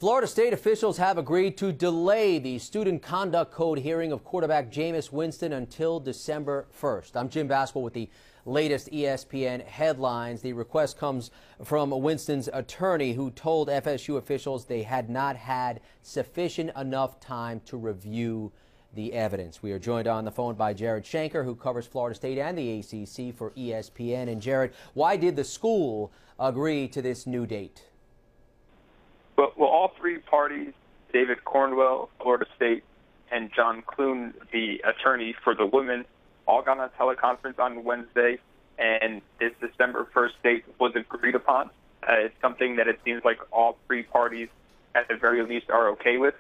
Florida State officials have agreed to delay the student conduct code hearing of quarterback Jameis Winston until December 1st. I'm Jim Baskell with the latest ESPN headlines. The request comes from Winston's attorney, who told FSU officials they had not had sufficient enough time to review the evidence. We are joined on the phone by Jared Shanker, who covers Florida State and the ACC for ESPN. And Jared, why did the school agree to this new date? Well, all three parties, David Cornwell, Florida State, and John Clune, the attorney for the women, all got on a teleconference on Wednesday, and this December 1st date was agreed upon. It's something that it seems like all three parties, at the very least, are okay with,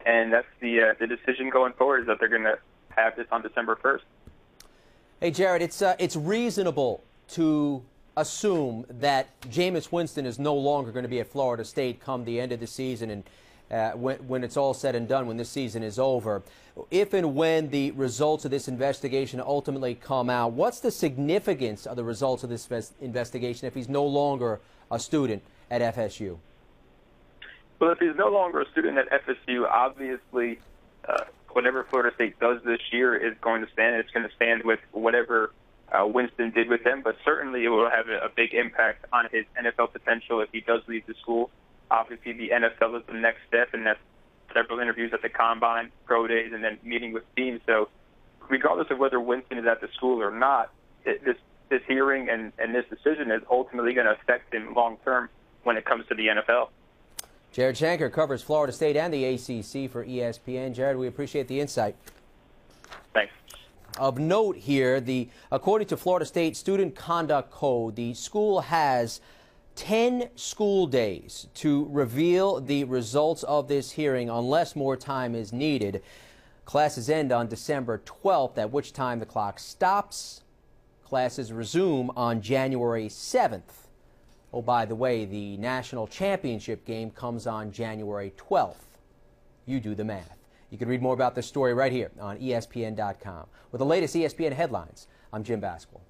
and that's the decision going forward, is that they're going to have this on December 1st. Hey, Jared, it's reasonable to assume that Jameis Winston is no longer going to be at Florida State come the end of the season and when it's all said and done, when this season is over. If and when the results of this investigation ultimately come out, what's the significance of the results of this investigation if he's no longer a student at FSU? Well, if he's no longer a student at FSU, obviously whatever Florida State does this year is going to stand. It's going to stand with whatever Winston did with them, but certainly it will have a big impact on his NFL potential if he does leave the school. Obviously, the NFL is the next step, and that's several interviews at the Combine, Pro Days, and then meeting with teams. So regardless of whether Winston is at the school or not, this hearing and this decision is ultimately going to affect him long-term when it comes to the NFL. Jared Shanker covers Florida State and the ACC for ESPN. Jared, we appreciate the insight. Thanks. Of note here, according to Florida State Student Conduct Code, the school has 10 school days to reveal the results of this hearing unless more time is needed. Classes end on December 12th, at which time the clock stops. Classes resume on January 7th. Oh, by the way, the national championship game comes on January 12th. You do the math. You can read more about this story right here on ESPN.com. With the latest ESPN headlines, I'm Jim Baskell.